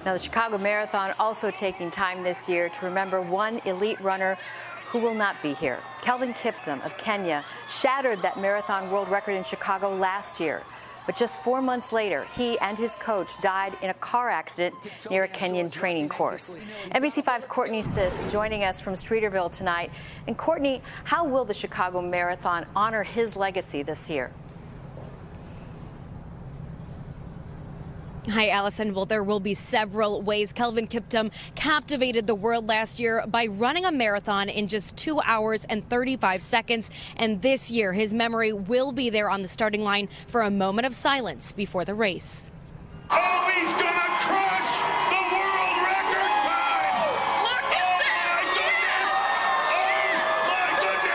Now, the Chicago Marathon also taking time this year to remember one elite runner who will not be here. Kelvin Kiptum of Kenya shattered that marathon world record in Chicago last year. But just 4 months later, he and his coach died in a car accident near a Kenyan training course. NBC5's Courtney Sisk joining us from Streeterville tonight. And Courtney, how will the Chicago Marathon honor his legacy this year? Hi, Allison. Well, there will be several ways. Kelvin Kiptum captivated the world last year by running a marathon in just 2 hours and 35 seconds. And this year, his memory will be there on the starting line for a moment of silence before the race. Oh, he's gonna crush the world record time! Look at my goodness!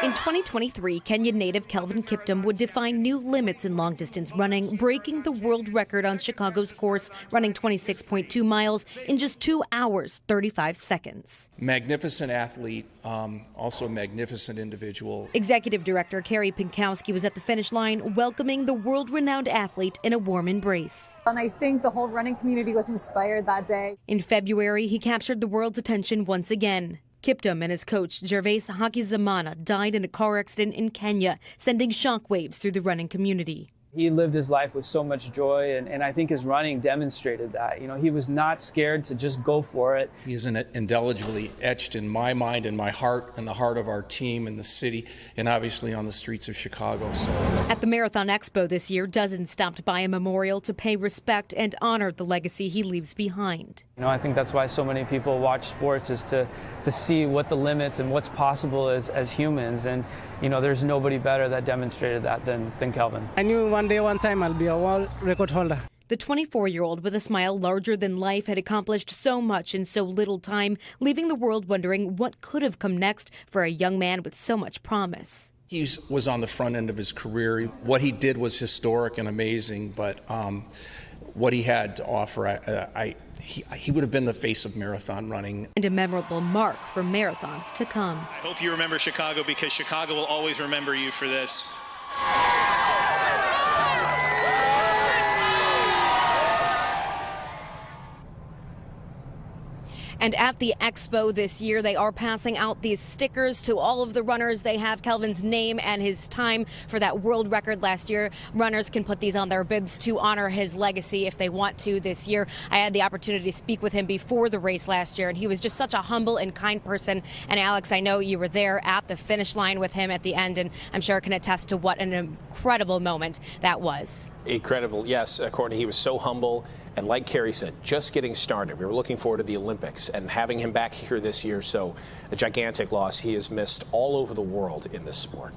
In 2023, Kenyan native Kelvin Kiptum would define new limits in long-distance running, breaking the world record on Chicago's course, running 26.2 miles in just 2 hours, 35 seconds. Magnificent athlete, also a magnificent individual. Executive Director Carrie Pinkowski was at the finish line, welcoming the world-renowned athlete in a warm embrace. And I think the whole running community was inspired that day. In February, he captured the world's attention once again. Kiptum and his coach, Gervais Hakizimana, died in a car accident in Kenya, sending shockwaves through the running community. He lived his life with so much joy, and I think his running demonstrated that. You know, he was not scared to just go for it. He is indelibly etched in my mind and my heart and the heart of our team and the city and obviously on the streets of Chicago. So. At the Marathon Expo this year, dozens stopped by a memorial to pay respect and honor the legacy he leaves behind. You know, I think that's why so many people watch sports, is to see what the limits and what's possible as humans. And, you know, there's nobody better that demonstrated that than Kelvin. I knew one day, one time I'll be a world record holder. The 24-year-old with a smile larger than life had accomplished so much in so little time, leaving the world wondering what could have come next for a young man with so much promise. He was on the front end of his career. What he did was historic and amazing, but what he had to offer, he would have been the face of marathon running. And a memorable mark for marathons to come. I hope you remember Chicago, because Chicago will always remember you for this. And at the expo this year, they are passing out these stickers to all of the runners. They have Kelvin's name and his time for that world record last year. Runners can put these on their bibs to honor his legacy if they want to this year. I had the opportunity to speak with him before the race last year, and he was just such a humble and kind person. And Alex, I know you were there at the finish line with him at the end, and I'm sure can attest to what an incredible moment that was. Incredible, yes, Courtney. He was so humble, and like Carrie said, just getting started. We were looking forward to the Olympics, and having him back here this year, so a gigantic loss. He is missed all over the world in this sport.